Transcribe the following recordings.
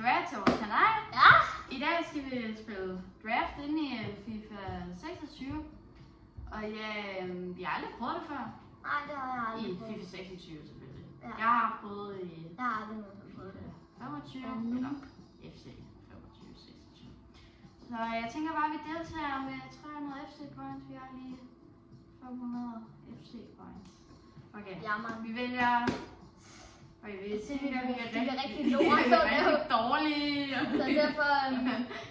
tilbage til vores kanal. Ja. I dag skal vi spille draft inde i FIFA 26. Og ja, vi har aldrig prøvet det før. Nej, det har jeg aldrig I prøvet. FIFA 26 selvfølgelig. Ja. Jeg har prøvet i Jeg har aldrig nogensinde prøvet det. 25 Ja, eller FC 25-26. Så jeg tænker bare, at vi deltager med 300 FC points. Vi har lige 500 FC points. Okay, Jammer. vi vælger... Okay, vi tænker, at vi er rigtig lort, så det er jo dårlige. Så derfor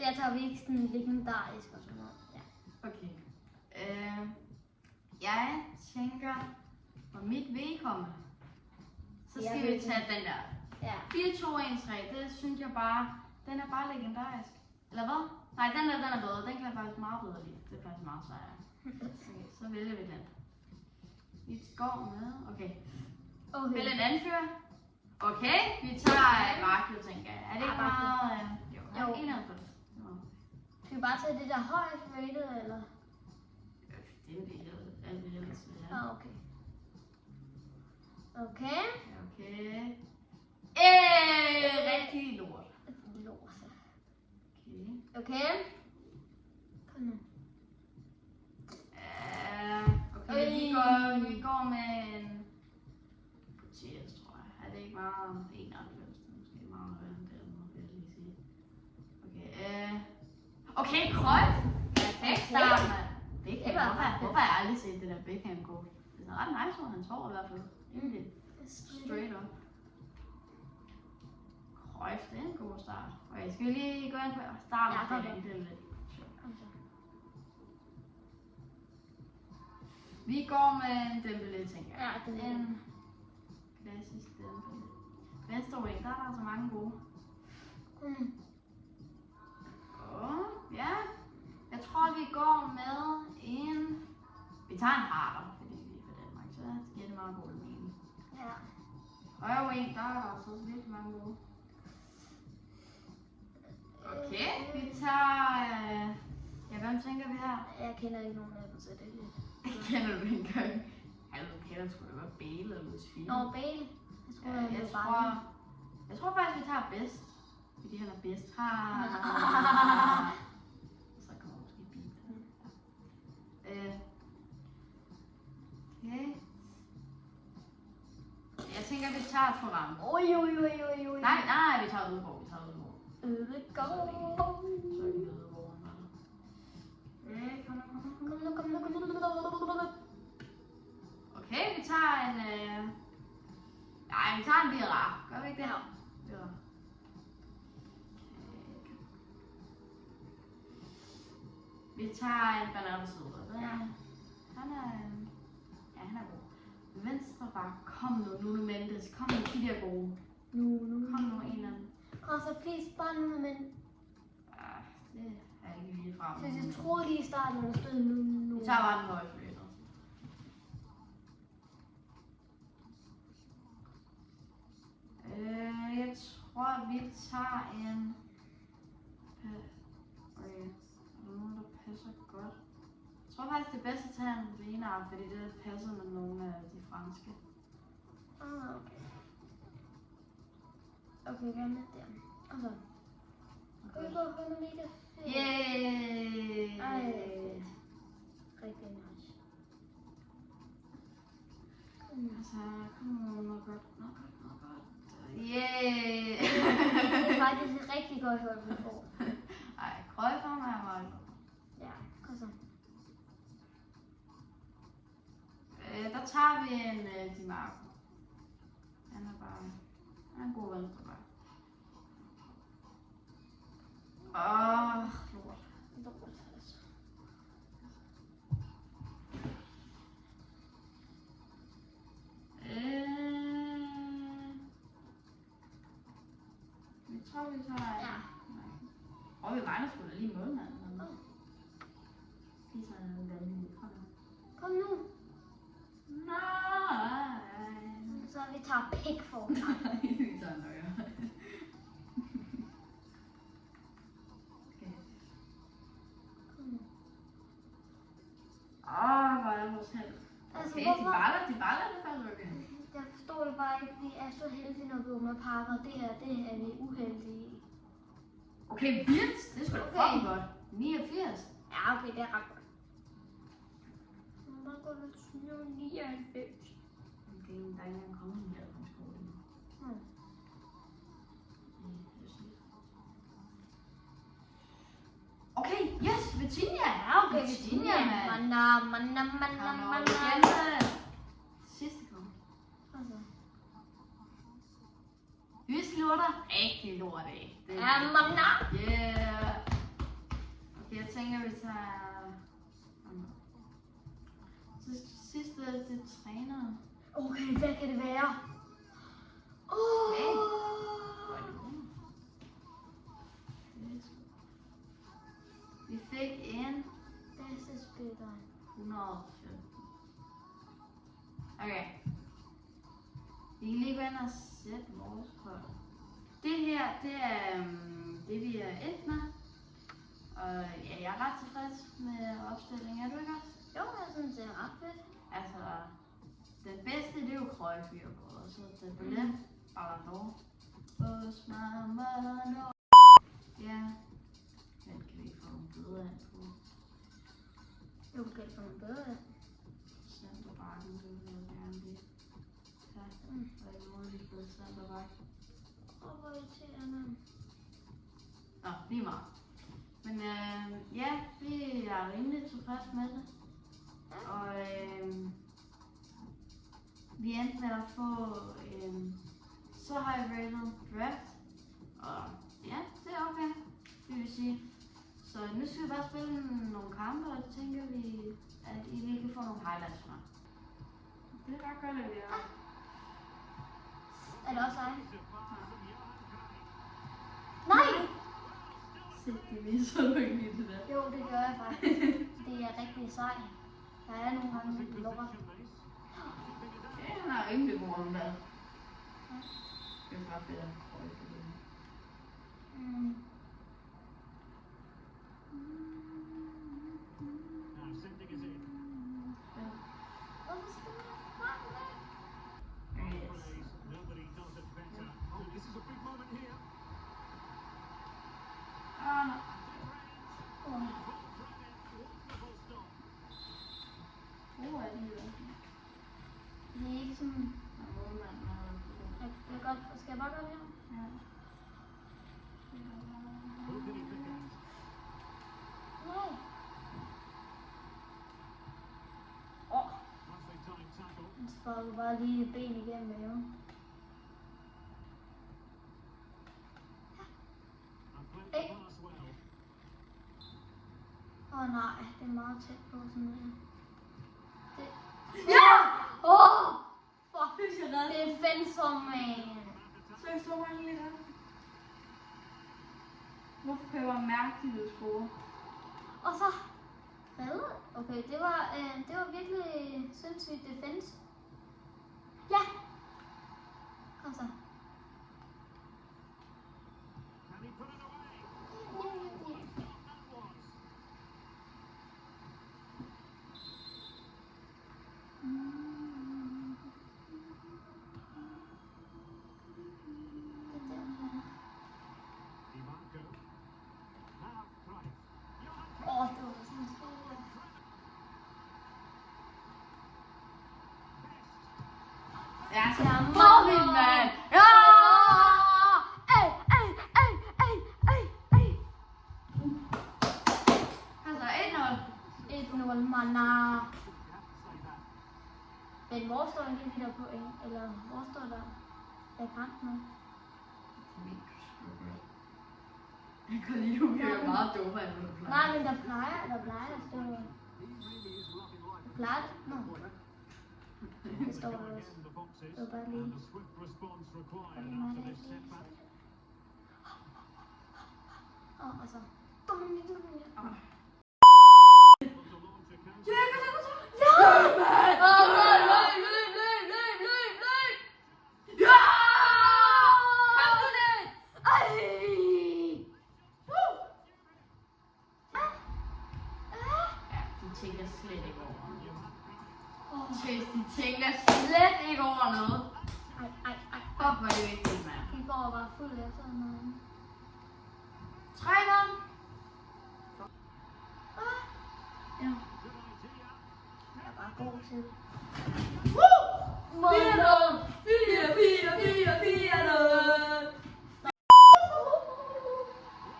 jeg tager vi ikke sådan legendarisk og sådan noget. Ja. Okay. Jeg tænker, for mit vedkommende, så skal vi tage den der. Ja. 4-2-1-3, det synes jeg bare, den er bare legendarisk. Eller hvad? Nej, den er bedre. Den kan jeg faktisk meget bedre lide. Det er faktisk meget sejere. Okay, så vælger vi den. Vi går med, okay. Vælg en anfører. Okay, vi tager Markio, tænker jeg. Er det ikke meget? Jo, 91. Skal vi bare tage det der højt rated, eller? Det er det, alt det ellers vil have. Ah, okay. Okay. Okay. Rigtig lort. Lort. Okay. Okay. Kom nu. Okay, vi går med en Gutierrez, tror jeg. Er det ikke meget 91? Måske meget højere end det, vil jeg lige sige. Okay, okay, Cruyff. Perfekt start, mand. Beckham. Hvorfor har jeg aldrig set det der Beckham gå? Det er ret nice, hvor han står i hvert fald. Egentlig straight up. Cruyff, det er en god start. Okay, skal vi lige gå ind på starten? Ja, kom det er lidt sjovt. Vi går med en Dembélé, tænker jeg. Ja, det er en klassisk Dembélé. Venstre wing, der er altså mange gode. Ja. Jeg tror, vi går med en... Vi tager en harder, fordi vi er fra Danmark, så giver det meget god mening. Ja. Højre wing, der er altså virkelig mange gode. Okay, vi tager... Ja, hvem tænker vi her? Jeg kender ikke nogen af dem, så det er lidt... Kender du ikke engang? Altså, du kender sgu da godt Bale eller Luis Figo. Nå, Bale. Jeg tror faktisk, vi tager bedst. Fordi han er bedst. Så kommer måske Bale. Okay. Jeg tænker, vi tager Thuram. Oj. Nej, vi tager Udborg. Ødegaard. Så er vi Udborg. Kom nu. Okay, vi tager en... Nej, vi tager en Vieira. Gør vi ikke det? Ja. Ja. Vi tager en Bernardo Silva. Han er god. Venstre bare. Kom nu, Nuno Mendes. Kom nu, de der gode. Kom nu, en eller anden. Kom så, please, bare Nuno Mendes. Det er ikke lige frem. Så jeg troede lige i starten, når der stod nu. Vi tager bare den høje flytter. Jeg tror, vi tager en... Okay, nogen, der passer godt. Jeg tror faktisk, det er bedst at tage en Renard, fordi det passer med nogle af de franske. Okay. Okay, gerne der. Og så. Kan vi gå og finde lige det? Yay! Ej, rigtig nice. Altså, kom nu, noget godt. Yay! Det er faktisk et rigtig godt hold, vi får. Ej, Cruyff er meget godt. Ja, kom så. Der tager vi en Di Marco. Han er en god venstreback. Lort. Altså. Jeg tror, vi tager... Ja. Og vi regner sgu da lige målmanden. Lige sådan en vanvittig. Kom nu. Nej. Så vi tager Pickford. Vi tager en højre. Okay. Hvor er vores held. Altså, Okay, hvorfor? de baller det faktisk okay. Jeg forstår det bare ikke, fordi jeg er så heldig, når vi åbner pakker. Det er vi uheldige i. Okay, vildt. Det er sgu da Okay. fucking godt. 89. Ja, okay, det er ret godt. Så må bare gå lidt 99. Okay, men der er ikke engang kommet en her på skolen. Hmm. Okay, yes, Virginia. Ja, okay, Virginia, mand. Man. Igen, sidste gang. Altså. Vi slutter rigtig lort af. Det er Ja, man. yeah. Okay, jeg tænker, vi tager... Sidste, det er træner. Okay, hvad kan det være? Okay. Vi fik en Bedste spiller. 115. Okay. Vi kan lige gå ind og sætte vores hold. Det her, det er det vi er endt med. Og ja, jeg er ret tilfreds med opstillingen. Er du ikke også? Jo, jeg synes, det er ret fedt. Altså, den bedste, det er jo Krøjfyr, og så Tabullet, Balador, Osmano. Ja, den kan vi ikke få nogle bedre ind på. Jo, kan du få nogle bedre? Centerbakken, det vil jeg gerne lige tage. Og i måde lige blevet centerback. Hvor irriterende. Nå, lige meget. Men ja, vi er rimelig tilfredse med det. Og vi endte med at få så high rated draft. Og ja, det er okay, det vil sige. Så nu skal vi bare spille nogle kampe, og så tænker vi, at I lige kan få nogle highlights fra. Det er ret godt, at vi er. Er det også dig? Nej! Se, det viser du ikke lige det der. Jo, det gør jeg faktisk. Det er rigtig sej. Der er nogle gange, hvor det lukker. Ja, han har rimelig god om det. Det er bare fedt at prøve på det. Hvorfor skal man frem med? Det er ikke sådan... Jeg kan godt... Skal jeg bare gøre det her? Nej. Han sparker bare lige et ben igennem maven. Nej, det er meget tæt på sådan noget. Det... Ja! Fuck! Det er Fencer, man. Så jeg står mange lidt af. Hvorfor kan jeg bare mærke, at du score? Og så... Hvad? Okay, det var virkelig sindssygt defense. Ja! Kom så. Det var sådan en spil. Ja, så Ja, får vi den, mand! Ja! Altså, 1-0. 1-0, manna. Men hvor står egentlig de der point? Eller hvor står der? Hvad er kampen nu? Jeg kan lide, du bliver meget dummere, end du plejer. Nej, men der plejer at stå... Der plejer det? Nå. Det står der også. Det var bare lige... Og det er mig, der ikke lige... Og så... De tænker slet ikke over noget. Fuck, hvor er det vigtigt, mand. De går bare fuld efter noget. 3-0. fortsætte. Woo! 4-0!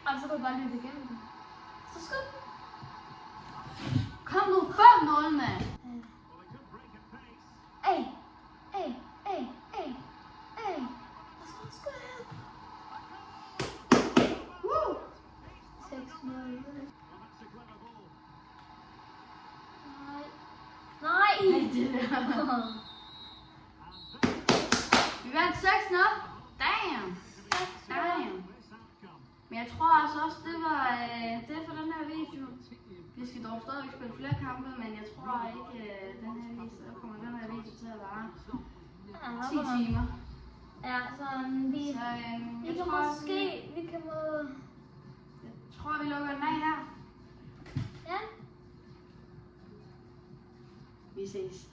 Og så kan du bare løbe igennem den. Så skub. Kom nu, 5-0, mand! Ej. Skub. Woo! 6-0. Nej. Vi vandt 6-0. Damn! Men jeg tror altså også, det var det for den her video. Vi skal dog stadigvæk spille flere kampe, men jeg tror ikke, den her video, kommer den her video til at vare 10 timer. Ja, sådan vi... Så Vi jeg kan tror, måske... Vi kan må... jeg tror, vi lukker den af her. Ja. Vi ses.